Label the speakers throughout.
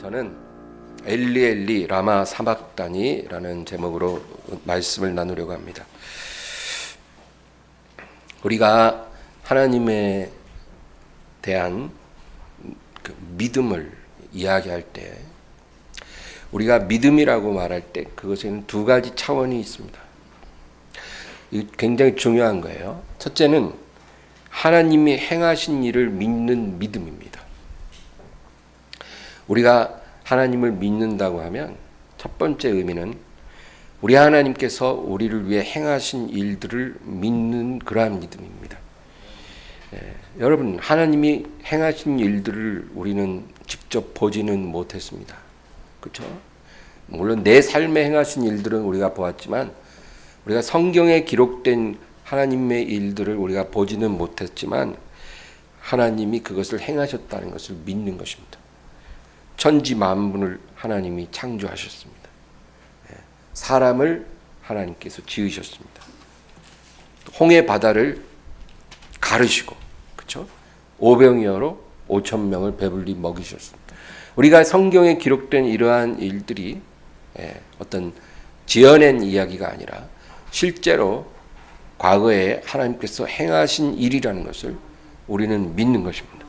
Speaker 1: 오늘부터는 엘리 엘리 라마 사박다니라는 제목으로 말씀을 나누려고 합니다. 우리가 하나님에 대한 그 믿음을 이야기할 때, 우리가 믿음이라고 말할 때 그것에는 두 가지 차원이 있습니다. 이게 굉장히 중요한 거예요. 첫째는 하나님이 행하신 일을 믿는 믿음입니다. 우리가 하나님을 믿는다고 하면 첫 번째 의미는 우리 하나님께서 우리를 위해 행하신 일들을 믿는 그러한 믿음입니다. 여러분, 하나님이 행하신 일들을 우리는 직접 보지는 못했습니다. 그렇죠? 물론 내 삶에 행하신 일들은 우리가 보았지만, 우리가 성경에 기록된 하나님의 일들을 우리가 보지는 못했지만 하나님이 그것을 행하셨다는 것을 믿는 것입니다. 천지 만물을 하나님이 창조하셨습니다. 사람을 하나님께서 지으셨습니다. 홍해 바다를 가르시고, 그렇죠? 오병이어로 5,000명을 배불리 먹이셨습니다. 우리가 성경에 기록된 이러한 일들이 어떤 지어낸 이야기가 아니라 실제로 과거에 하나님께서 행하신 일이라는 것을 우리는 믿는 것입니다.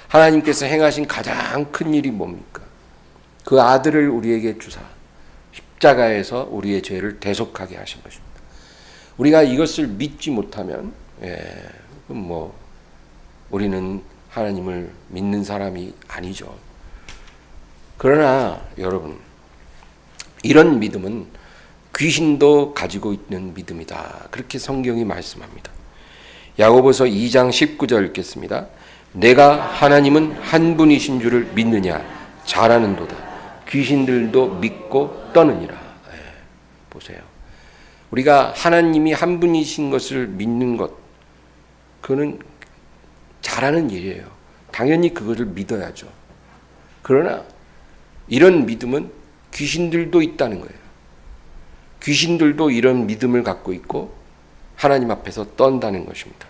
Speaker 1: 하나님께서 행하신 가장 큰 일이 뭡니까? 그 아들을 우리에게 주사 십자가에서 우리의 죄를 대속하게 하신 것입니다. 우리가 이것을 믿지 못하면 우리는 하나님을 믿는 사람이 아니죠. 그러나 여러분, 이런 믿음은 귀신도 가지고 있는 믿음이다. 그렇게 성경이 말씀합니다. 야고보서 2장 19절 읽겠습니다. 내가 하나님은 한 분이신 줄을 믿느냐? 잘하는도다. 귀신들도 믿고 떠느니라. 보세요. 우리가 하나님이 한 분이신 것을 믿는 것, 그거는 잘하는 일이에요. 당연히 그것을 믿어야죠. 그러나 이런 믿음은 귀신들도 있다는 거예요. 귀신들도 이런 믿음을 갖고 있고 하나님 앞에서 떤다는 것입니다.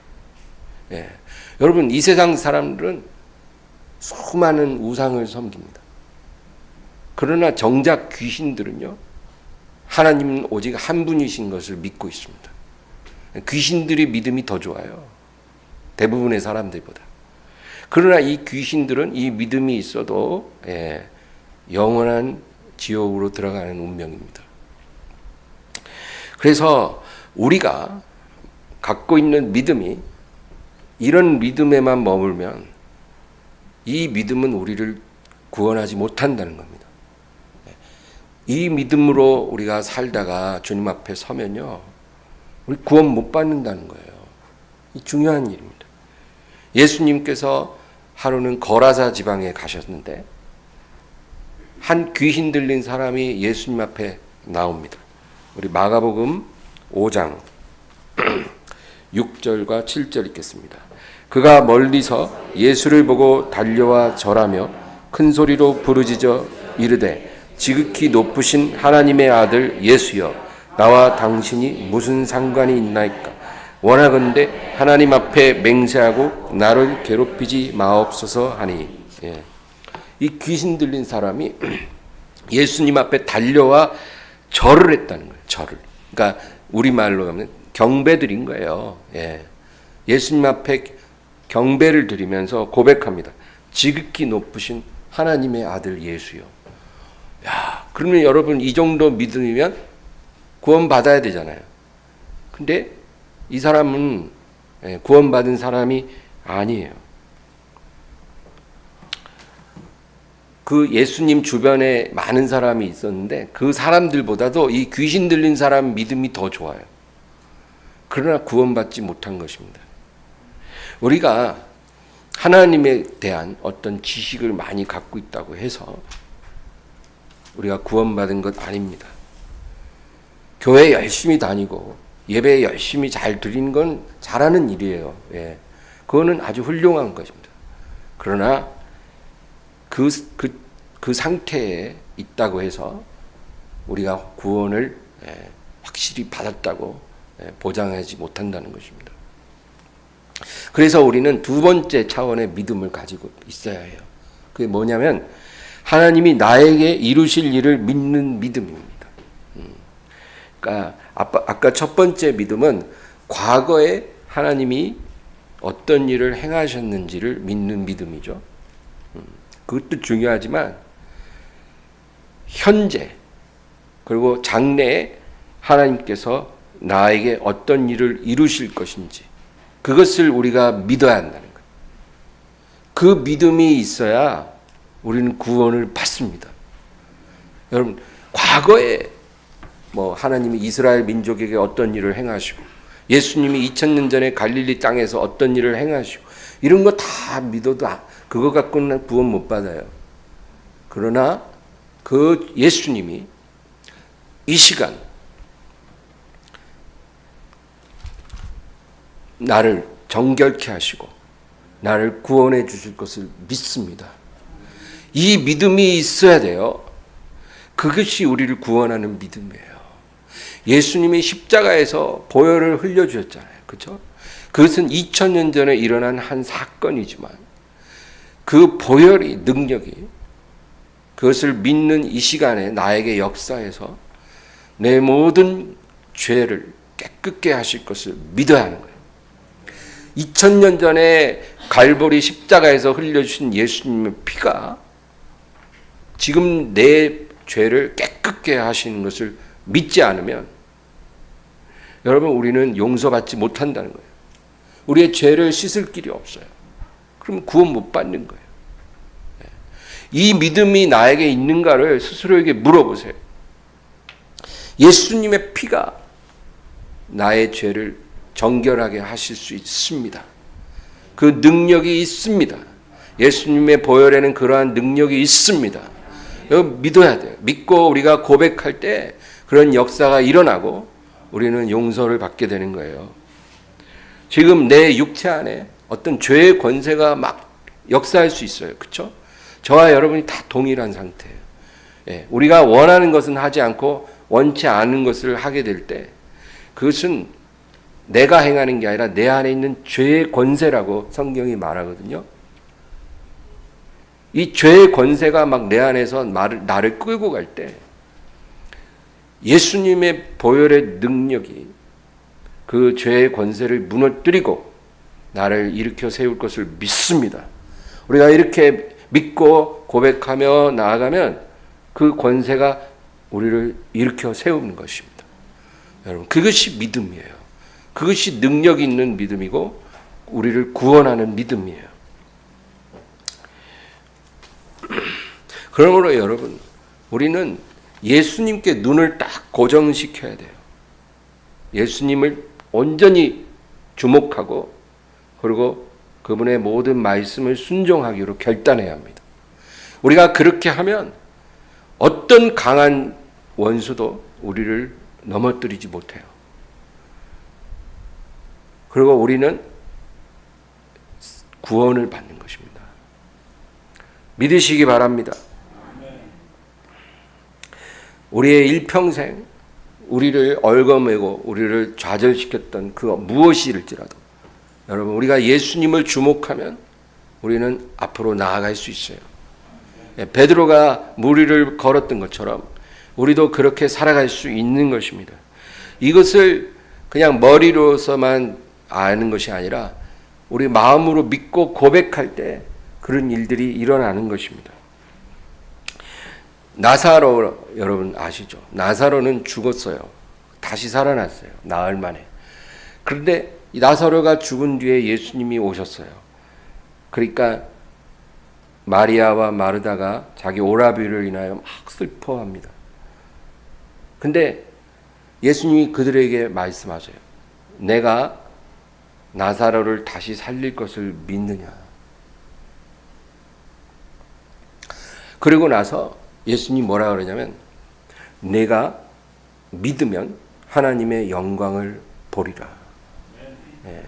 Speaker 1: 여러분, 이 세상 사람들은 수많은 우상을 섬깁니다. 그러나 정작 귀신들은요, 하나님은 오직 한 분이신 것을 믿고 있습니다. 귀신들의 믿음이 더 좋아요. 대부분의 사람들보다. 그러나 이 귀신들은 이 믿음이 있어도 영원한 지옥으로 들어가는 운명입니다. 그래서 우리가 갖고 있는 믿음이 이런 믿음에만 머물면 이 믿음은 우리를 구원하지 못한다는 겁니다. 이 믿음으로 우리가 살다가 주님 앞에 서면요, 우리 구원 못 받는다는 거예요. 이 중요한 일입니다. 예수님께서 하루는 거라사 지방에 가셨는데 한 귀신 들린 사람이 예수님 앞에 나옵니다. 우리 마가복음 5장 6절과 7절 읽겠습니다. 그가 멀리서 예수를 보고 달려와 절하며 큰 소리로 부르짖어 이르되 지극히 높으신 하나님의 아들 예수여, 나와 당신이 무슨 상관이 있나이까? 원하건대 하나님 앞에 맹세하고 나를 괴롭히지 마옵소서 하니. 이 귀신 들린 사람이 예수님 앞에 달려와 절을 했다는 거예요. 절을. 그러니까 우리말로 하면 경배드린 거예요. 예수님 앞에 경배를 드리면서 고백합니다. 지극히 높으신 하나님의 아들 예수요. 야, 그러면 여러분, 이 정도 믿음이면 구원 받아야 되잖아요. 근데 이 사람은 구원받은 사람이 아니에요. 그 예수님 주변에 많은 사람이 있었는데 그 사람들보다도 이 귀신 들린 사람 믿음이 더 좋아요. 그러나 구원받지 못한 것입니다. 우리가 하나님에 대한 어떤 지식을 많이 갖고 있다고 해서 우리가 구원받은 것 아닙니다. 교회 열심히 다니고 예배 열심히 잘 드리는 건 잘하는 일이에요. 그거는 아주 훌륭한 것입니다. 그러나 그 상태에 있다고 해서 우리가 구원을 확실히 받았다고 보장하지 못한다는 것입니다. 그래서 우리는 두 번째 차원의 믿음을 가지고 있어야 해요. 그게 뭐냐면 하나님이 나에게 이루실 일을 믿는 믿음입니다. 그러니까 아까 첫 번째 믿음은 과거에 하나님이 어떤 일을 행하셨는지를 믿는 믿음이죠. 그것도 중요하지만 현재 그리고 장래에 하나님께서 나에게 어떤 일을 이루실 것인지 그것을 우리가 믿어야 한다는 거예요. 그 믿음이 있어야 우리는 구원을 받습니다. 여러분, 과거에 하나님이 이스라엘 민족에게 어떤 일을 행하시고 예수님이 2000년 전에 갈릴리 땅에서 어떤 일을 행하시고 이런 거 다 믿어도 그거 갖고는 구원 못 받아요. 그러나 그 예수님이 이 시간 나를 정결케 하시고 나를 구원해 주실 것을 믿습니다. 이 믿음이 있어야 돼요. 그것이 우리를 구원하는 믿음이에요. 예수님이 십자가에서 보혈을 흘려주셨잖아요. 그렇죠? 그것은 2000년 전에 일어난 한 사건이지만 그 보혈의 능력이 그것을 믿는 이 시간에 나에게 역사해서 내 모든 죄를 깨끗게 하실 것을 믿어야 하는 거예요. 2000년 전에 갈보리 십자가에서 흘려주신 예수님의 피가 지금 내 죄를 깨끗게 하시는 것을 믿지 않으면 여러분 우리는 용서받지 못한다는 거예요. 우리의 죄를 씻을 길이 없어요. 그럼 구원 못 받는 거예요. 이 믿음이 나에게 있는가를 스스로에게 물어보세요. 예수님의 피가 나의 죄를 정결하게 하실 수 있습니다. 그 능력이 있습니다. 예수님의 보혈에는 그러한 능력이 있습니다. 이거 믿어야 돼요. 믿고 우리가 고백할 때 그런 역사가 일어나고 우리는 용서를 받게 되는 거예요. 지금 내 육체 안에 어떤 죄의 권세가 막 역사할 수 있어요. 그렇죠? 저와 여러분이 다 동일한 상태예요. 예, 우리가 원하는 것은 하지 않고 원치 않은 것을 하게 될 때 그것은 내가 행하는 게 아니라 내 안에 있는 죄의 권세라고 성경이 말하거든요. 이 죄의 권세가 막 내 안에서 나를 끌고 갈 때 예수님의 보혈의 능력이 그 죄의 권세를 무너뜨리고 나를 일으켜 세울 것을 믿습니다. 우리가 이렇게 믿고 고백하며 나아가면 그 권세가 우리를 일으켜 세우는 것입니다. 여러분, 그것이 믿음이에요. 그것이 능력 있는 믿음이고 우리를 구원하는 믿음이에요. 그러므로 여러분, 우리는 예수님께 눈을 딱 고정시켜야 돼요. 예수님을 온전히 주목하고 그리고 그분의 모든 말씀을 순종하기로 결단해야 합니다. 우리가 그렇게 하면 어떤 강한 원수도 우리를 넘어뜨리지 못해요. 그리고 우리는 구원을 받는 것입니다. 믿으시기 바랍니다. 우리의 일평생 우리를 얽어매고 우리를 좌절시켰던 그 무엇일지라도 여러분 우리가 예수님을 주목하면 우리는 앞으로 나아갈 수 있어요. 베드로가 무리를 걸었던 것처럼 우리도 그렇게 살아갈 수 있는 것입니다. 이것을 그냥 머리로서만 아는 것이 아니라 우리 마음으로 믿고 고백할 때 그런 일들이 일어나는 것입니다. 나사로 여러분 아시죠? 나사로는 죽었어요. 다시 살아났어요. 나흘 만에. 그런데 이 나사로가 죽은 뒤에 예수님이 오셨어요. 그러니까 마리아와 마르다가 자기 오라비를 인하여 막 슬퍼합니다. 근데 예수님이 그들에게 말씀하세요. 내가 나사로를 다시 살릴 것을 믿느냐. 그리고 나서 예수님이 뭐라 그러냐면 내가 믿으면 하나님의 영광을 보리라. 네.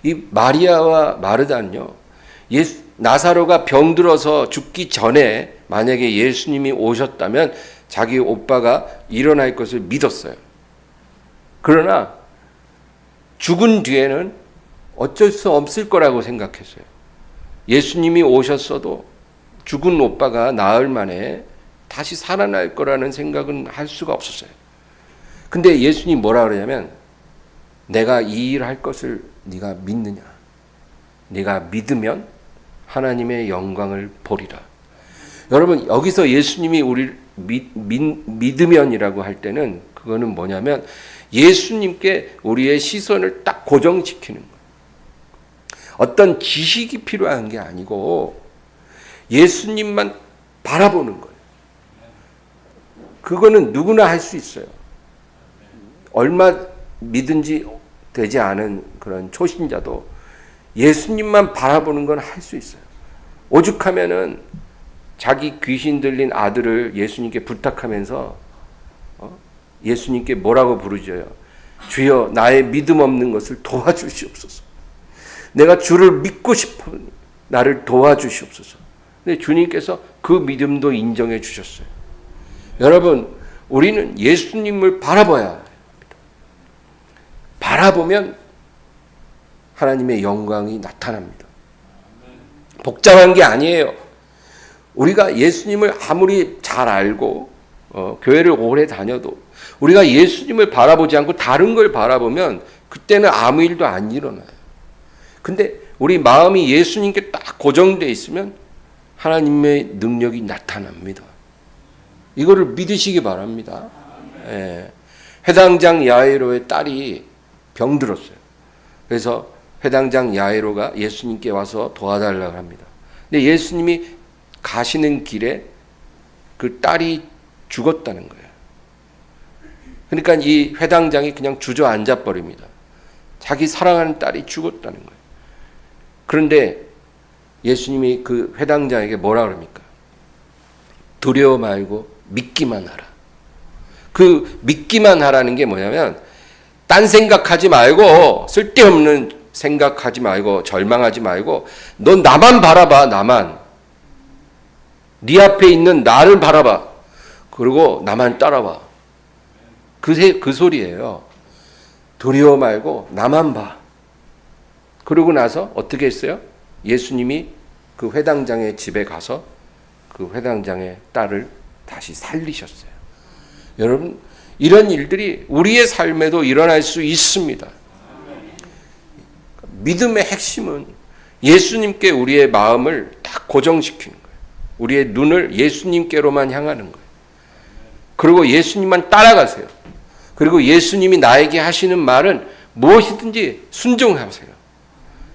Speaker 1: 이 마리아와 마르다는요. 나사로가 병들어서 죽기 전에 만약에 예수님이 오셨다면 자기 오빠가 일어날 것을 믿었어요. 그러나 죽은 뒤에는 어쩔 수 없을 거라고 생각했어요. 예수님이 오셨어도 죽은 오빠가 나흘 만에 다시 살아날 거라는 생각은 할 수가 없었어요. 근데 예수님 뭐라 그러냐면 내가 이 일 할 것을 네가 믿느냐? 네가 믿으면 하나님의 영광을 보리라. 여러분 여기서 예수님이 우리를 믿으면이라고 할 때는 그거는 뭐냐면 예수님께 우리의 시선을 딱 고정시키는 거예요. 어떤 지식이 필요한 게 아니고 예수님만 바라보는 거예요. 그거는 누구나 할 수 있어요. 얼마 믿은지 되지 않은 그런 초신자도 예수님만 바라보는 건 할 수 있어요. 오죽하면은 자기 귀신 들린 아들을 예수님께 부탁하면서 예수님께 뭐라고 부르죠요? 주여 나의 믿음 없는 것을 도와주시옵소서. 내가 주를 믿고 싶으니 나를 도와주시옵소서. 근데 주님께서 그 믿음도 인정해 주셨어요. 여러분 우리는 예수님을 바라봐야 합니다. 바라보면 하나님의 영광이 나타납니다. 복잡한 게 아니에요. 우리가 예수님을 아무리 잘 알고 교회를 오래 다녀도 우리가 예수님을 바라보지 않고 다른 걸 바라보면 그때는 아무 일도 안 일어나요. 근데 우리 마음이 예수님께 딱 고정되어 있으면 하나님의 능력이 나타납니다. 이거를 믿으시기 바랍니다. 예. 회당장 야이로의 딸이 병들었어요. 그래서 회당장 야이로가 예수님께 와서 도와달라고 합니다. 근데 예수님이 가시는 길에 그 딸이 죽었다는 거예요. 그러니까 이 회당장이 그냥 주저앉아 버립니다. 자기 사랑하는 딸이 죽었다는 거예요. 그런데 예수님이 그 회당장에게 뭐라 그럽니까? 두려워 말고 믿기만 하라. 그 믿기만 하라는 게 뭐냐면 딴 생각하지 말고 쓸데없는 생각하지 말고 절망하지 말고 넌 나만 바라봐. 나만. 네 앞에 있는 나를 바라봐. 그리고 나만 따라와. 그 소리예요. 두려워 말고 나만 봐. 그러고 나서 어떻게 했어요? 예수님이 그 회당장의 집에 가서 그 회당장의 딸을 다시 살리셨어요. 여러분 이런 일들이 우리의 삶에도 일어날 수 있습니다. 믿음의 핵심은 예수님께 우리의 마음을 딱 고정시키는 거예요. 우리의 눈을 예수님께로만 향하는 거예요. 그리고 예수님만 따라가세요. 그리고 예수님이 나에게 하시는 말은 무엇이든지 순종하세요.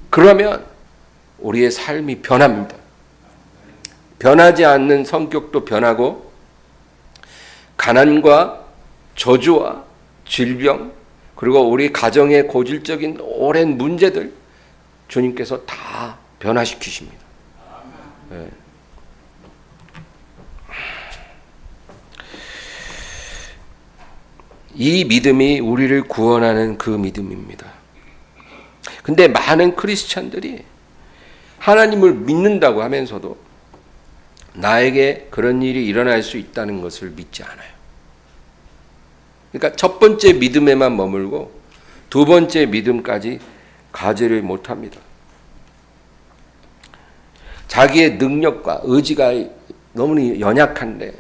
Speaker 1: 그러면 우리의 삶이 변합니다. 변하지 않는 성격도 변하고 가난과 저주와 질병 그리고 우리 가정의 고질적인 오랜 문제들 주님께서 다 변화시키십니다. 네. 이 믿음이 우리를 구원하는 그 믿음입니다. 근데 많은 크리스찬들이 하나님을 믿는다고 하면서도 나에게 그런 일이 일어날 수 있다는 것을 믿지 않아요. 그러니까 첫 번째 믿음에만 머물고 두 번째 믿음까지 가지를 못합니다. 자기의 능력과 의지가 너무 연약한데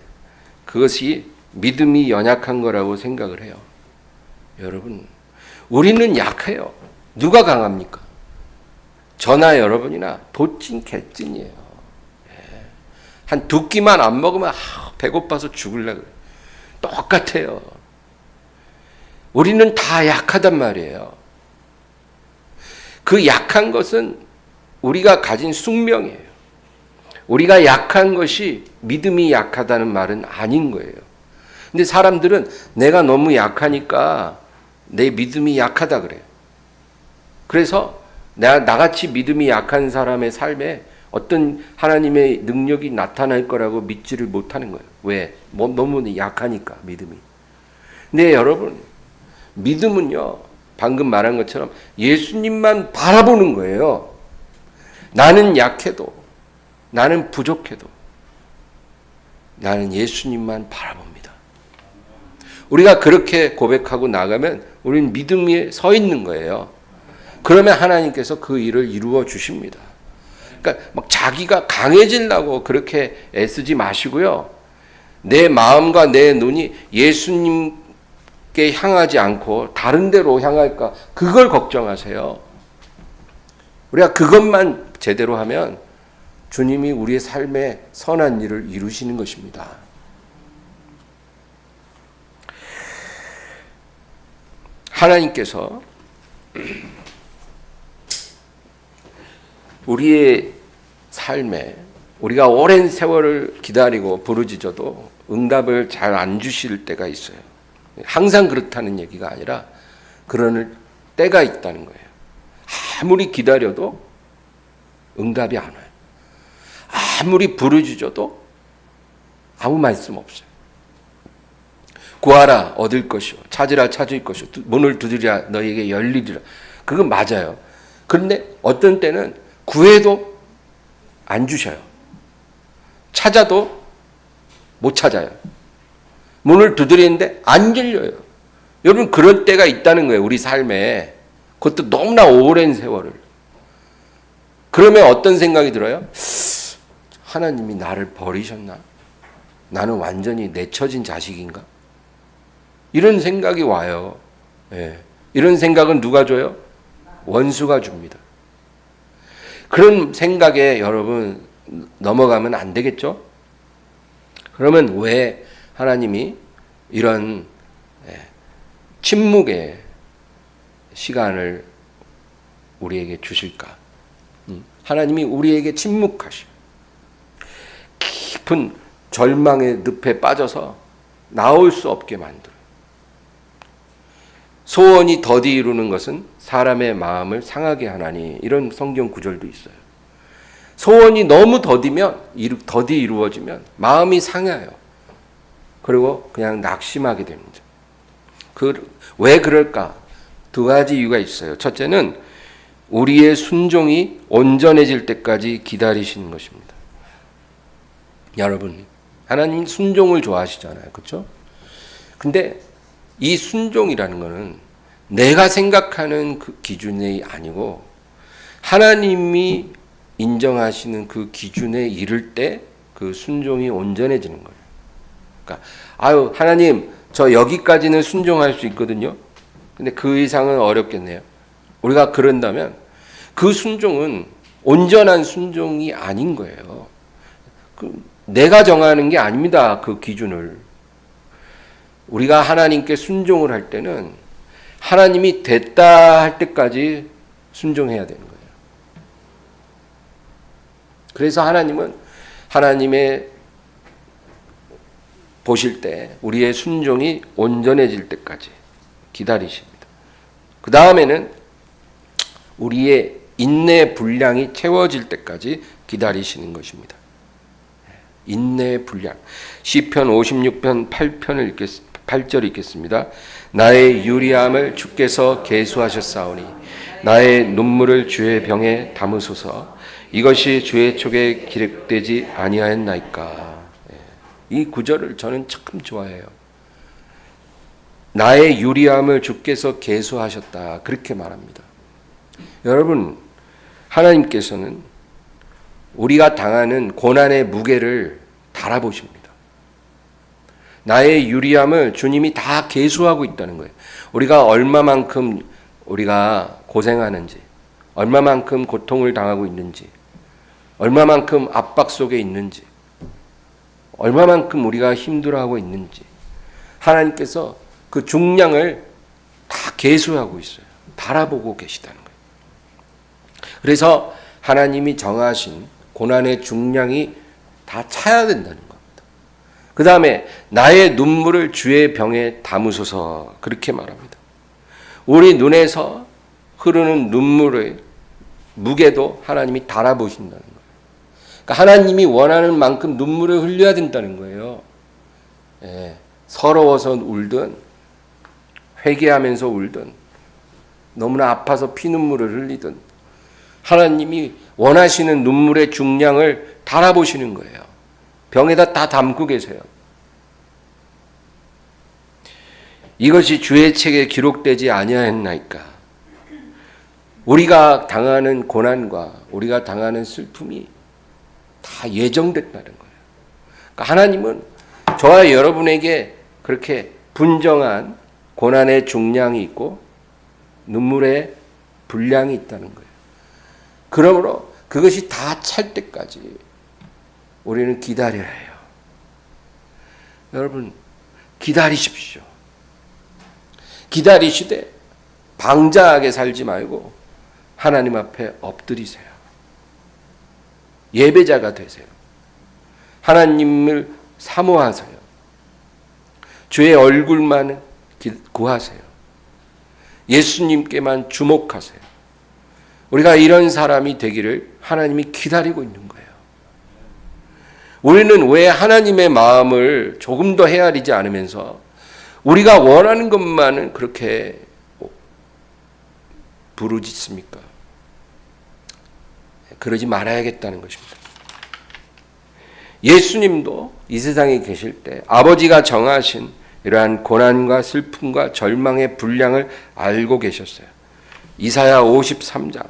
Speaker 1: 그것이 믿음이 연약한 거라고 생각을 해요. 여러분, 우리는 약해요. 누가 강합니까? 저나 여러분이나 도찐 개찐이에요. 한 두 끼만 안 먹으면 배고파서 죽을라 그래요. 똑같아요. 우리는 다 약하단 말이에요. 그 약한 것은 우리가 가진 숙명이에요. 우리가 약한 것이 믿음이 약하다는 말은 아닌 거예요. 근데 사람들은 내가 너무 약하니까 내 믿음이 약하다 그래요. 그래서 나같이 믿음이 약한 사람의 삶에 어떤 하나님의 능력이 나타날 거라고 믿지를 못하는 거예요. 왜? 너무 약하니까 믿음이. 근데 여러분 믿음은요 방금 말한 것처럼 예수님만 바라보는 거예요. 나는 약해도 나는 부족해도 나는 예수님만 바라봅니다. 우리가 그렇게 고백하고 나가면 우리는 믿음에 서 있는 거예요. 그러면 하나님께서 그 일을 이루어 주십니다. 그러니까 막 자기가 강해지려고 그렇게 애쓰지 마시고요. 내 마음과 내 눈이 예수님께 향하지 않고 다른 데로 향할까, 그걸 걱정하세요. 우리가 그것만 제대로 하면 주님이 우리의 삶에 선한 일을 이루시는 것입니다. 하나님께서 우리의 삶에 우리가 오랜 세월을 기다리고 부르짖어도 응답을 잘 안 주실 때가 있어요. 항상 그렇다는 얘기가 아니라 그런 때가 있다는 거예요. 아무리 기다려도 응답이 안 와요. 아무리 부르짖어도 아무 말씀 없어요. 구하라 얻을 것이요, 찾으라 찾을 것이요, 문을 두드리라 너희에게 열리리라. 그건 맞아요. 그런데 어떤 때는 구해도 안 주셔요. 찾아도 못 찾아요. 문을 두드리는데 안 열려요. 여러분, 그런 때가 있다는 거예요. 우리 삶에. 그것도 너무나 오랜 세월을. 그러면 어떤 생각이 들어요? 하나님이 나를 버리셨나? 나는 완전히 내쳐진 자식인가? 이런 생각이 와요. 예. 이런 생각은 누가 줘요? 원수가 줍니다. 그런 생각에 여러분 넘어가면 안 되겠죠? 그러면 왜 하나님이 이런 침묵의 시간을 우리에게 주실까? 하나님이 우리에게 침묵하셔. 깊은 절망의 늪에 빠져서 나올 수 없게 만들어요. 소원이 더디 이루는 것은 사람의 마음을 상하게 하나니, 이런 성경 구절도 있어요. 소원이 너무 더디 이루어지면 마음이 상해요. 그리고 그냥 낙심하게 됩니다. 왜 그럴까? 두 가지 이유가 있어요. 첫째는 우리의 순종이 온전해질 때까지 기다리시는 것입니다. 여러분, 하나님 순종을 좋아하시잖아요. 그렇죠? 근데 이 순종이라는 것은 내가 생각하는 그 기준이 아니고 하나님이 인정하시는 그 기준에 이를 때 그 순종이 온전해지는 거예요. 그러니까 하나님, 저 여기까지는 순종할 수 있거든요. 근데 그 이상은 어렵겠네요. 우리가 그런다면 그 순종은 온전한 순종이 아닌 거예요. 내가 정하는 게 아닙니다. 그 기준을. 우리가 하나님께 순종을 할 때는 하나님이 됐다 할 때까지 순종해야 되는 거예요. 그래서 하나님은 하나님의 보실 때 우리의 순종이 온전해질 때까지 기다리십니다. 그 다음에는 우리의 인내 분량이 채워질 때까지 기다리시는 것입니다. 인내 분량. 시편 56편 8절 읽겠습니다. 나의 유리함을 주께서 계수하셨사오니 나의 눈물을 주의 병에 담으소서. 이것이 주의 촉에 기록되지 아니하였나이까. 이 구절을 저는 참 좋아해요. 나의 유리함을 주께서 계수하셨다, 그렇게 말합니다. 여러분, 하나님께서는 우리가 당하는 고난의 무게를 달아보십니다. 나의 유리함을 주님이 다 계수하고 있다는 거예요. 우리가 얼마만큼 우리가 고생하는지, 얼마만큼 고통을 당하고 있는지, 얼마만큼 압박 속에 있는지, 얼마만큼 우리가 힘들어하고 있는지 하나님께서 그 중량을 다 계수하고 있어요. 달아보고 계시다는 거예요. 그래서 하나님이 정하신 고난의 중량이 다 차야 된다는 겁니다. 그 다음에 나의 눈물을 주의 병에 담으소서, 그렇게 말합니다. 우리 눈에서 흐르는 눈물의 무게도 하나님이 달아보신다는 거예요. 그러니까 하나님이 원하는 만큼 눈물을 흘려야 된다는 거예요. 서러워서 울든 회개하면서 울든 너무나 아파서 피눈물을 흘리든 하나님이 원하시는 눈물의 중량을 달아보시는 거예요. 병에다 다 담고 계세요. 이것이 주의 책에 기록되지 아니하였나이까. 우리가 당하는 고난과 우리가 당하는 슬픔이 다 예정됐다는 거예요. 그러니까 하나님은 저와 여러분에게 그렇게 분정한 고난의 중량이 있고 눈물의 분량이 있다는 거예요. 그러므로 그것이 다 찰 때까지 우리는 기다려야 해요. 여러분, 기다리십시오. 기다리시되 방자하게 살지 말고 하나님 앞에 엎드리세요. 예배자가 되세요. 하나님을 사모하세요. 주의 얼굴만 구하세요. 예수님께만 주목하세요. 우리가 이런 사람이 되기를 하나님이 기다리고 있는 거예요. 우리는 왜 하나님의 마음을 조금 더 헤아리지 않으면서 우리가 원하는 것만은 그렇게 부르짖습니까? 그러지 말아야겠다는 것입니다. 예수님도 이 세상에 계실 때 아버지가 정하신 이러한 고난과 슬픔과 절망의 분량을 알고 계셨어요. 이사야 53장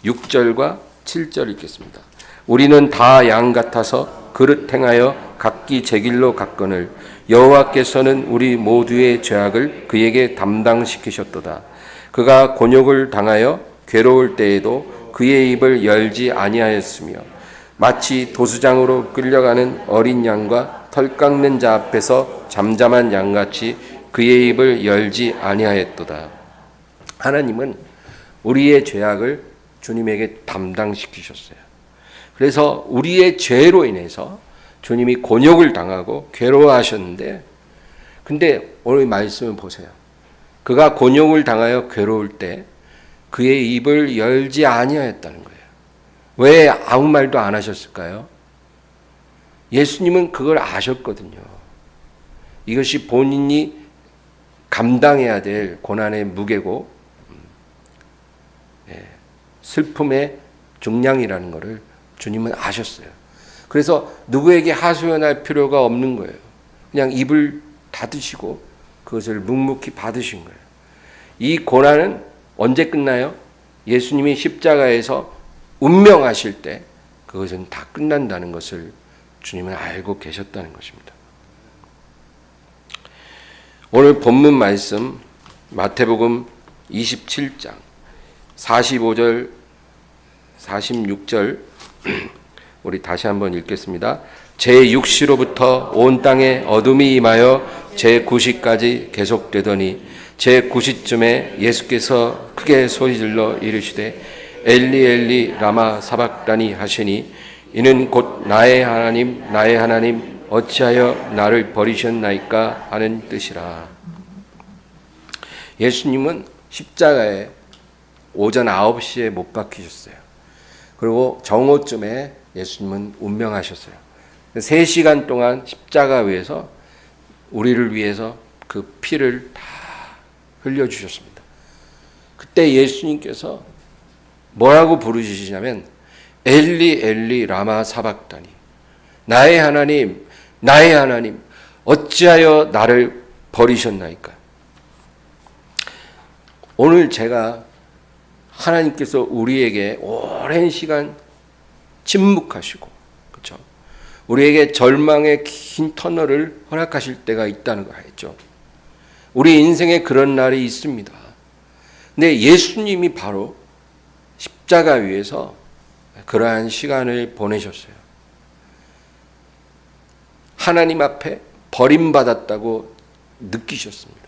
Speaker 1: 6절과 7절 읽겠습니다. 우리는 다 양 같아서 그릇 행하여 각기 제 길로 갔거늘 여호와께서는 우리 모두의 죄악을 그에게 담당시키셨도다. 그가 곤욕을 당하여 괴로울 때에도 그의 입을 열지 아니하였으며 마치 도수장으로 끌려가는 어린 양과 털 깎는 자 앞에서 잠잠한 양같이 그의 입을 열지 아니하였도다. 하나님은 우리의 죄악을 주님에게 담당시키셨어요. 그래서 우리의 죄로 인해서 주님이 곤욕을 당하고 괴로워하셨는데, 근데 오늘 말씀을 보세요. 그가 곤욕을 당하여 괴로울 때 그의 입을 열지 아니하였다는 거예요. 왜 아무 말도 안 하셨을까요? 예수님은 그걸 아셨거든요. 이것이 본인이 감당해야 될 고난의 무게고 슬픔의 중량이라는 것을 주님은 아셨어요. 그래서 누구에게 하소연할 필요가 없는 거예요. 그냥 입을 닫으시고 그것을 묵묵히 받으신 거예요. 이 고난은 언제 끝나요? 예수님이 십자가에서 운명하실 때 그것은 다 끝난다는 것을 주님은 알고 계셨다는 것입니다. 오늘 본문 말씀 마태복음 27장 45절 46절 우리 다시 한번 읽겠습니다. 제6시로부터 온 땅에 어둠이 임하여 제9시까지 계속되더니 제9시쯤에 예수께서 크게 소리질러 이르시되 엘리 엘리 라마 사박다니 하시니 이는 곧 나의 하나님 어찌하여 나를 버리셨나이까 하는 뜻이라. 예수님은 십자가에 오전 9시에 못 박히셨어요. 그리고 정오쯤에 예수님은 운명하셨어요. 3시간 동안 십자가 위에서 우리를 위해서 그 피를 다 흘려주셨습니다. 그때 예수님께서 뭐라고 부르시냐면 엘리 엘리 라마 사박다니, 나의 하나님 어찌하여 나를 버리셨나이까. 오늘 제가 하나님께서 우리에게 오랜 시간 침묵하시고, 그렇죠? 우리에게 절망의 긴 터널을 허락하실 때가 있다는 거 알죠? 우리 인생에 그런 날이 있습니다. 근데 예수님이 바로 십자가 위에서 그러한 시간을 보내셨어요. 하나님 앞에 버림받았다고 느끼셨습니다.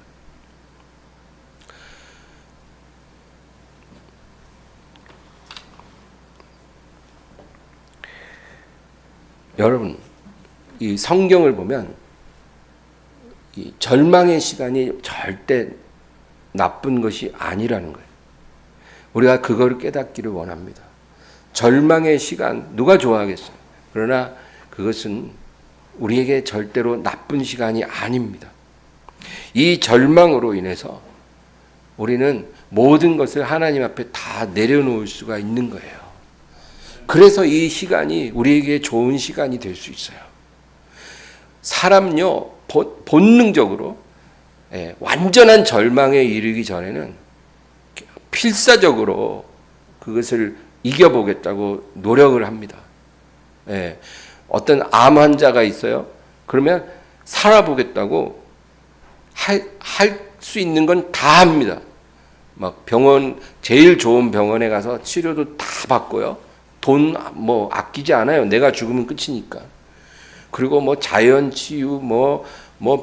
Speaker 1: 여러분, 이 성경을 보면 이 절망의 시간이 절대 나쁜 것이 아니라는 거예요. 우리가 그걸 깨닫기를 원합니다. 절망의 시간 누가 좋아하겠어요? 그러나 그것은 우리에게 절대로 나쁜 시간이 아닙니다. 이 절망으로 인해서 우리는 모든 것을 하나님 앞에 다 내려놓을 수가 있는 거예요. 그래서 이 시간이 우리에게 좋은 시간이 될 수 있어요. 사람요, 본능적으로 완전한 절망에 이르기 전에는 필사적으로 그것을 이겨보겠다고 노력을 합니다. 예. 어떤 암 환자가 있어요. 그러면 살아보겠다고 할 수 있는 건 다 합니다. 막 병원, 제일 좋은 병원에 가서 치료도 다 받고요. 돈 뭐 아끼지 않아요. 내가 죽으면 끝이니까. 그리고 뭐 자연 치유, 뭐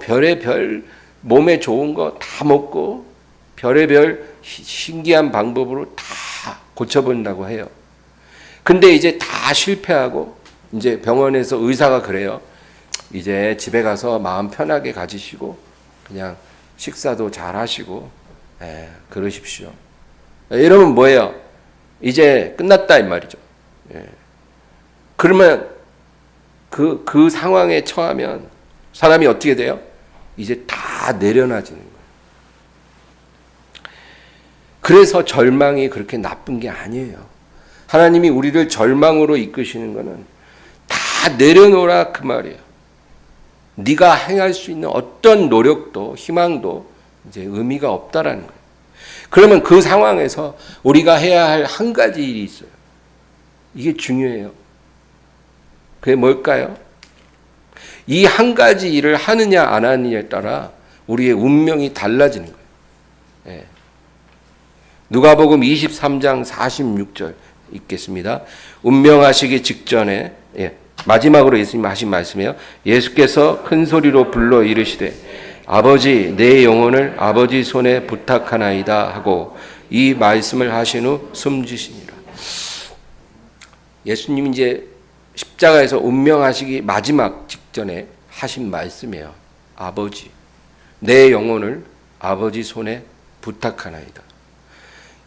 Speaker 1: 별의별 몸에 좋은 거 다 먹고 별의별 신기한 방법으로 다 고쳐본다고 해요. 근데 이제 다 실패하고 이제 병원에서 의사가 그래요. 이제 집에 가서 마음 편하게 가지시고 그냥 식사도 잘 하시고 그러십시오. 이러면 뭐예요? 이제 끝났다 이 말이죠. 그러면 그 상황에 처하면 사람이 어떻게 돼요? 이제 다 내려놔지는 거예요. 그래서 절망이 그렇게 나쁜 게 아니에요. 하나님이 우리를 절망으로 이끄시는 거는 다 내려놓으라 그 말이에요. 네가 행할 수 있는 어떤 노력도 희망도 이제 의미가 없다라는 거예요. 그러면 그 상황에서 우리가 해야 할 한 가지 일이 있어요. 이게 중요해요. 그게 뭘까요? 이 한 가지 일을 하느냐 안 하느냐에 따라 우리의 운명이 달라지는 거예요. 누가복음 23장 46절 읽겠습니다. 운명하시기 직전에 마지막으로 예수님 하신 말씀이에요. 예수께서 큰 소리로 불러 이르시되 아버지 내 영혼을 아버지 손에 부탁하나이다 하고 이 말씀을 하신 후 숨지시니라. 예수님이 이제 십자가에서 운명하시기 마지막 직전에 하신 말씀이에요. 아버지 내 영혼을 아버지 손에 부탁하나이다.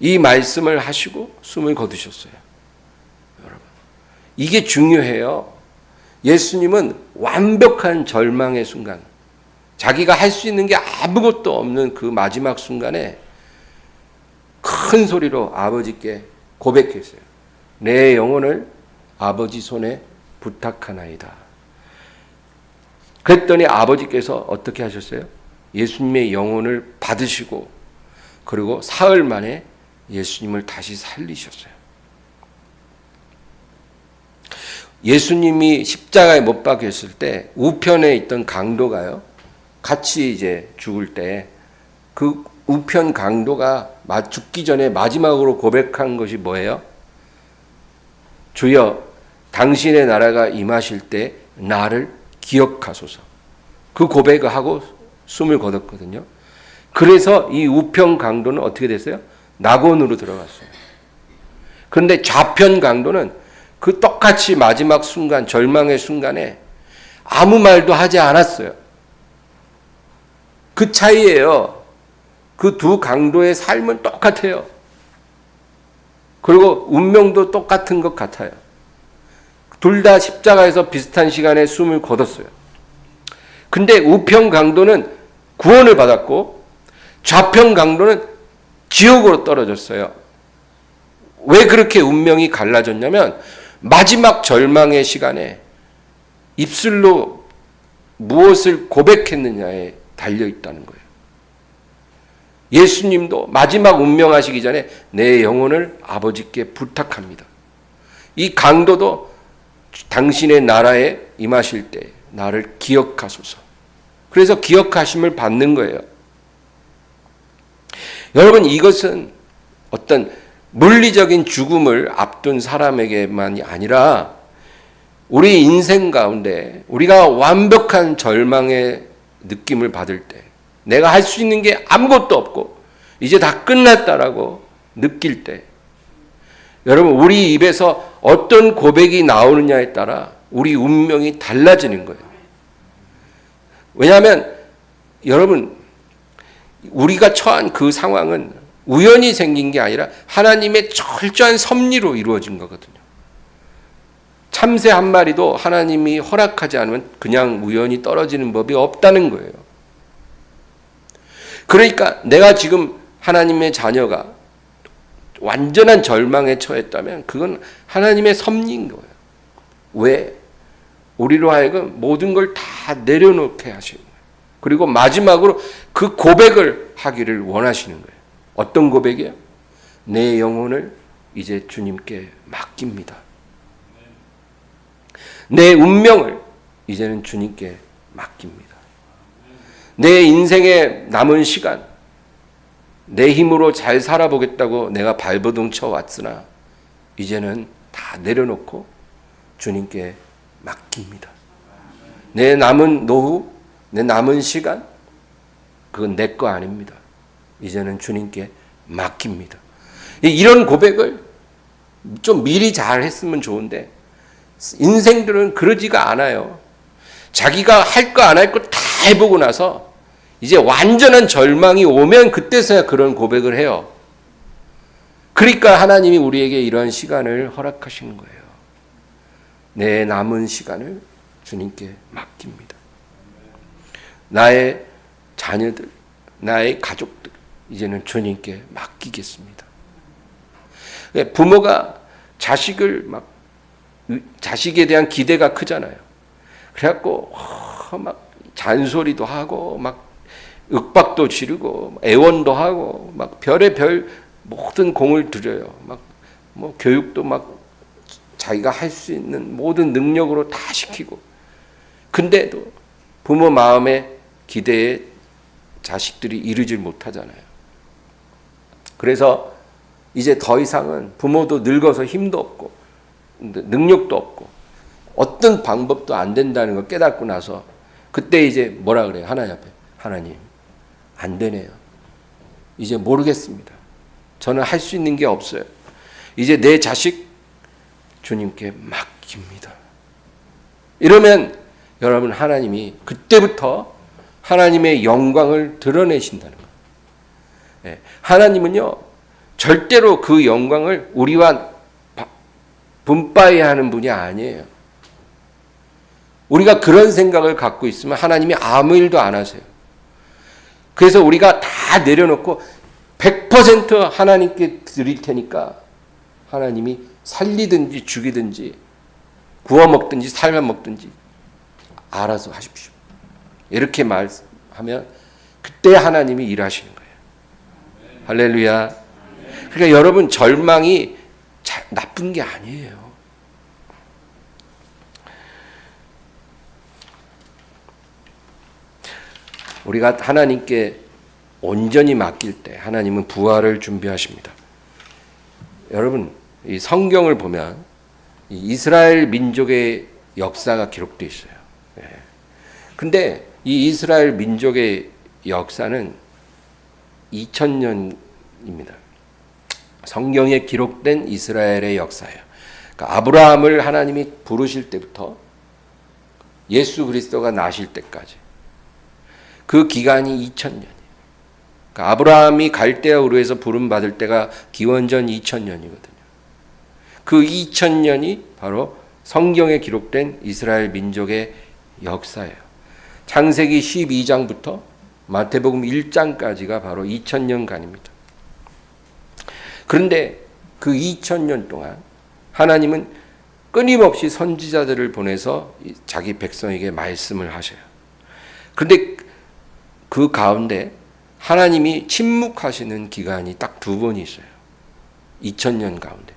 Speaker 1: 이 말씀을 하시고 숨을 거두셨어요. 여러분, 이게 중요해요. 예수님은 완벽한 절망의 순간, 자기가 할 수 있는 게 아무것도 없는 그 마지막 순간에 큰 소리로 아버지께 고백했어요. 내 영혼을 아버지 손에 부탁하나이다. 그랬더니 아버지께서 어떻게 하셨어요? 예수님의 영혼을 받으시고 그리고 사흘 만에 예수님을 다시 살리셨어요. 예수님이 십자가에 못 박혔을 때 우편에 있던 강도가요, 같이 이제 죽을 때 그 우편 강도가 죽기 전에 마지막으로 고백한 것이 뭐예요? 주여, 당신의 나라가 임하실 때 나를 기억하소서. 그 고백을 하고 숨을 거뒀거든요. 그래서 이 우편 강도는 어떻게 됐어요? 낙원으로 들어갔어요. 그런데 좌편 강도는 그 똑같이 마지막 순간, 절망의 순간에 아무 말도 하지 않았어요. 그 차이예요. 그 두 강도의 삶은 똑같아요. 그리고 운명도 똑같은 것 같아요. 둘 다 십자가에서 비슷한 시간에 숨을 거뒀어요. 근데 우편 강도는 구원을 받았고 좌편 강도는 지옥으로 떨어졌어요. 왜 그렇게 운명이 갈라졌냐면 마지막 절망의 시간에 입술로 무엇을 고백했느냐에 달려있다는 거예요. 예수님도 마지막 운명하시기 전에 내 영혼을 아버지께 부탁합니다. 이 강도도 당신의 나라에 임하실 때 나를 기억하소서. 그래서 기억하심을 받는 거예요. 여러분, 이것은 어떤 물리적인 죽음을 앞둔 사람에게만이 아니라 우리 인생 가운데 우리가 완벽한 절망의 느낌을 받을 때, 내가 할 수 있는 게 아무것도 없고 이제 다 끝났다라고 느낄 때, 여러분, 우리 입에서 어떤 고백이 나오느냐에 따라 우리 운명이 달라지는 거예요. 왜냐하면 여러분, 우리가 처한 그 상황은 우연히 생긴 게 아니라 하나님의 철저한 섭리로 이루어진 거거든요. 참새 한 마리도 하나님이 허락하지 않으면 그냥 우연히 떨어지는 법이 없다는 거예요. 그러니까 내가 지금 하나님의 자녀가 완전한 절망에 처했다면 그건 하나님의 섭리인 거예요. 왜? 우리로 하여금 모든 걸 다 내려놓게 하시는 거예요. 그리고 마지막으로 그 고백을 하기를 원하시는 거예요. 어떤 고백이에요? 내 영혼을 이제 주님께 맡깁니다. 내 운명을 이제는 주님께 맡깁니다. 내 인생의 남은 시간, 내 힘으로 잘 살아보겠다고 내가 발버둥 쳐왔으나 이제는 다 내려놓고 주님께 맡깁니다. 내 남은 노후, 내 남은 시간, 그건 내 거 아닙니다. 이제는 주님께 맡깁니다. 이런 고백을 좀 미리 잘 했으면 좋은데 인생들은 그러지가 않아요. 자기가 할 거 안 할 거 다 해보고 나서 이제 완전한 절망이 오면 그때서야 그런 고백을 해요. 그러니까 하나님이 우리에게 이런 시간을 허락하시는 거예요. 내 남은 시간을 주님께 맡깁니다. 나의 자녀들, 나의 가족들, 이제는 주님께 맡기겠습니다. 부모가 자식에 대한 기대가 크잖아요. 그래갖고 막 잔소리도 하고 막 윽박도 지르고 애원도 하고 막 별의별 모든 공을 들여요. 막 뭐 교육도 막 자기가 할 수 있는 모든 능력으로 다 시키고, 근데도 부모 마음의 기대에 자식들이 이르질 못하잖아요. 그래서 이제 더 이상은 부모도 늙어서 힘도 없고 능력도 없고 어떤 방법도 안 된다는 걸 깨닫고 나서 그때 이제 뭐라 그래요? 하나님 앞에, 하나님 안 되네요. 이제 모르겠습니다. 저는 할 수 있는 게 없어요. 이제 내 자식 주님께 맡깁니다. 이러면 여러분, 하나님이 그때부터 하나님의 영광을 드러내신다는 거예요. 하나님은요 절대로 그 영광을 우리와 분빠해야 하는 분이 아니에요. 우리가 그런 생각을 갖고 있으면 하나님이 아무 일도 안 하세요. 그래서 우리가 다 내려놓고 100% 하나님께 드릴 테니까 하나님이 살리든지 죽이든지 구워먹든지 삶아먹든지 알아서 하십시오. 이렇게 말하면 그때 하나님이 일하시는 거예요. 할렐루야. 그러니까 여러분, 절망이 나쁜 게 아니에요. 우리가 하나님께 온전히 맡길 때 하나님은 부활을 준비하십니다. 여러분, 이 성경을 보면 이 이스라엘 민족의 역사가 기록되어 있어요. 근데 이 이스라엘 민족의 역사는 2000년입니다. 성경에 기록된 이스라엘의 역사예요. 그러니까 아브라함을 하나님이 부르실 때부터 예수 그리스도가 나실 때까지 그 기간이 2000년이에요. 그러니까 아브라함이 갈대아 우르에서 부름 받을 때가 기원전 2000년이거든요. 그 2000년이 바로 성경에 기록된 이스라엘 민족의 역사예요. 창세기 12장부터 마태복음 1장까지가 바로 2000년간입니다. 그런데 그 2000년 동안 하나님은 끊임없이 선지자들을 보내서 자기 백성에게 말씀을 하셔요. 그런데 그 가운데 하나님이 침묵하시는 기간이 딱 2번이 있어요. 2000년 가운데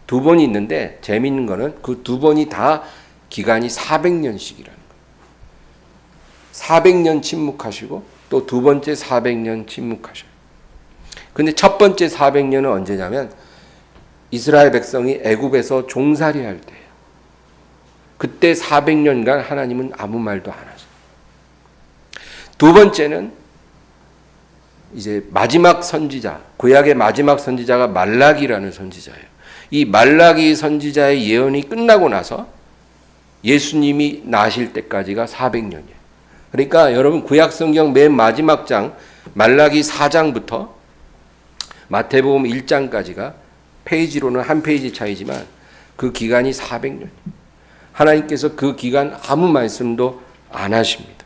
Speaker 1: 2번이 있는데 재미있는 거는 그 2번이 다 기간이 400년씩이라는 거예요. 400년 침묵하시고 또 두 번째 400년 침묵하셔요. 근데 첫 번째 400년은 언제냐면 이스라엘 백성이 애굽에서 종살이 할 때예요. 그때 400년간 하나님은 아무 말도 안 하세요. 두 번째는 이제 마지막 선지자, 구약의 마지막 선지자가 말라기라는 선지자예요. 이 말라기 선지자의 예언이 끝나고 나서 예수님이 나실 때까지가 400년이에요. 그러니까 여러분, 구약 성경 맨 마지막 장 말라기 4장부터 마태복음 1장까지가 페이지로는 한 페이지 차이지만 그 기간이 400년. 하나님께서 그 기간 아무 말씀도 안 하십니다.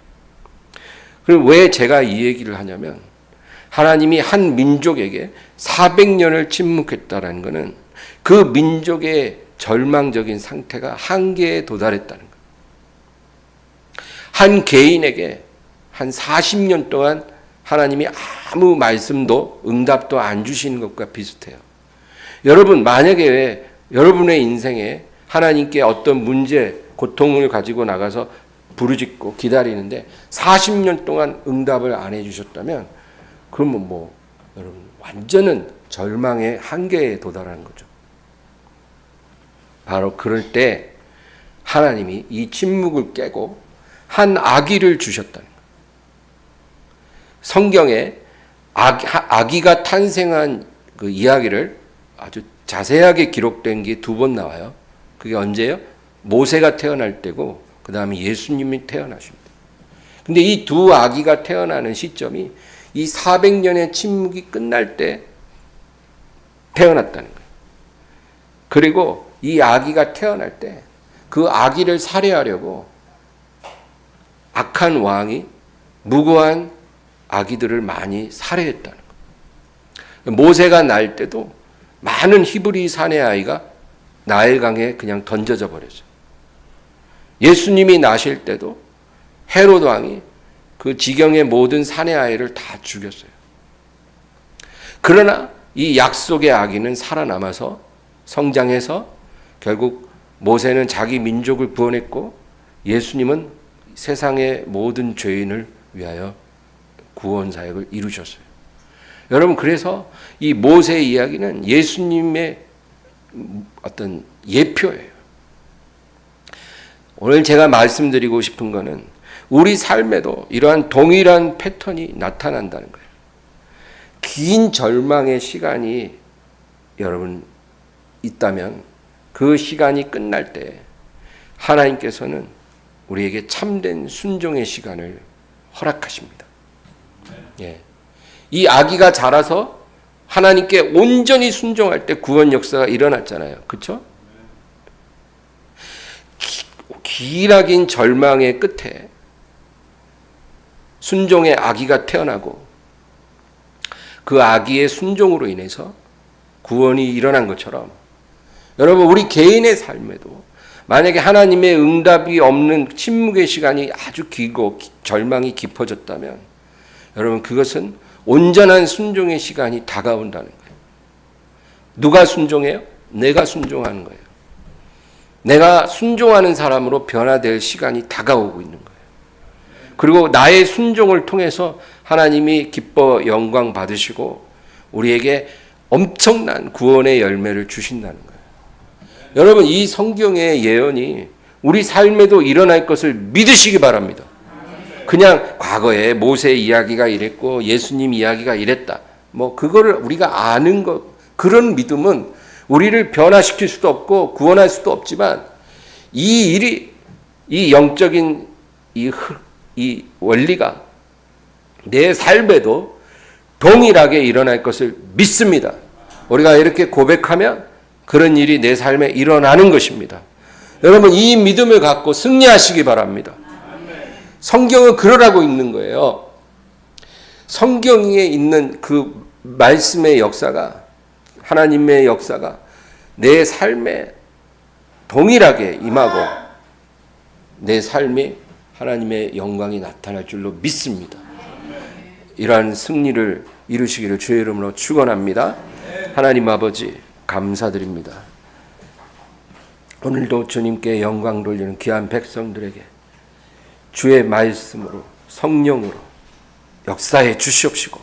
Speaker 1: 그럼 왜 제가 이 얘기를 하냐면, 하나님이 한 민족에게 400년을 침묵했다라는 것은 그 민족의 절망적인 상태가 한계에 도달했다는 거예요. 한 개인에게 한 40년 동안 하나님이 아무 말씀도 응답도 안 주시는 것과 비슷해요. 여러분, 만약에 여러분의 인생에 하나님께 어떤 문제, 고통을 가지고 나가서 부르짖고 기다리는데 40년 동안 응답을 안 해주셨다면 그러면 여러분 완전한 절망의 한계에 도달하는 거죠. 바로 그럴 때 하나님이 이 침묵을 깨고 한 아기를 주셨다는 거예요. 성경에 아기가 탄생한 그 이야기를 아주 자세하게 기록된 게 2번 나와요. 그게 언제예요? 모세가 태어날 때고 그 다음에 예수님이 태어나십니다. 근데 이 두 아기가 태어나는 시점이 이 400년의 침묵이 끝날 때 태어났다는 거예요. 그리고 이 아기가 태어날 때 그 아기를 살해하려고 악한 왕이 무고한 아기들을 많이 살해했다는 거예요. 모세가 날 때도 많은 히브리 사내 아이가 나일강에 그냥 던져져 버렸어요. 예수님이 나실 때도 헤롯 왕이 그 지경의 모든 사내 아이를 다 죽였어요. 그러나 이 약속의 아기는 살아남아서 성장해서 결국 모세는 자기 민족을 구원했고 예수님은 세상의 모든 죄인을 위하여 구원 사역을 이루셨어요. 여러분, 그래서 이 모세의 이야기는 예수님의 어떤 예표예요. 오늘 제가 말씀드리고 싶은 것은 우리 삶에도 이러한 동일한 패턴이 나타난다는 거예요. 긴 절망의 시간이 여러분 있다면 그 시간이 끝날 때 하나님께서는 우리에게 참된 순종의 시간을 허락하십니다. 예. 이 아기가 자라서 하나님께 온전히 순종할 때 구원 역사가 일어났잖아요. 그렇죠? 기나긴 절망의 끝에 순종의 아기가 태어나고 그 아기의 순종으로 인해서 구원이 일어난 것처럼 여러분, 우리 개인의 삶에도 만약에 하나님의 응답이 없는 침묵의 시간이 아주 길고 절망이 깊어졌다면 여러분, 그것은 온전한 순종의 시간이 다가온다는 거예요. 누가 순종해요? 내가 순종하는 거예요. 내가 순종하는 사람으로 변화될 시간이 다가오고 있는 거예요. 그리고 나의 순종을 통해서 하나님이 기뻐 영광 받으시고 우리에게 엄청난 구원의 열매를 주신다는 거예요. 여러분, 이 성경의 예언이 우리 삶에도 일어날 것을 믿으시기 바랍니다. 그냥 과거에 모세 이야기가 이랬고 예수님 이야기가 이랬다. 그거를 우리가 아는 것, 그런 믿음은 우리를 변화시킬 수도 없고 구원할 수도 없지만 이 일이, 이 영적인 이 원리가 내 삶에도 동일하게 일어날 것을 믿습니다. 우리가 이렇게 고백하면 그런 일이 내 삶에 일어나는 것입니다. 여러분, 이 믿음을 갖고 승리하시기 바랍니다. 성경은 그러라고 읽는 거예요. 성경에 있는 그 말씀의 역사가, 하나님의 역사가 내 삶에 동일하게 임하고 내 삶에 하나님의 영광이 나타날 줄로 믿습니다. 이러한 승리를 이루시기를 주의 이름으로 축원합니다. 하나님 아버지, 감사드립니다. 오늘도 주님께 영광 돌리는 귀한 백성들에게 주의 말씀으로 성령으로 역사해 주시옵시고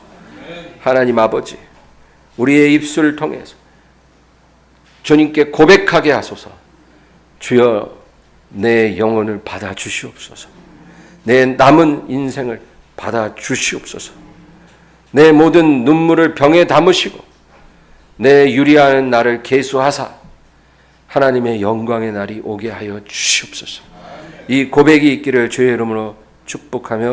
Speaker 1: 하나님 아버지, 우리의 입술을 통해서 주님께 고백하게 하소서. 주여, 내 영혼을 받아 주시옵소서. 내 남은 인생을 받아 주시옵소서. 내 모든 눈물을 병에 담으시고 내 유리하는 날을 계수하사 하나님의 영광의 날이 오게 하여 주시옵소서. 이 고백이 있기를 주의 이름으로 축복하며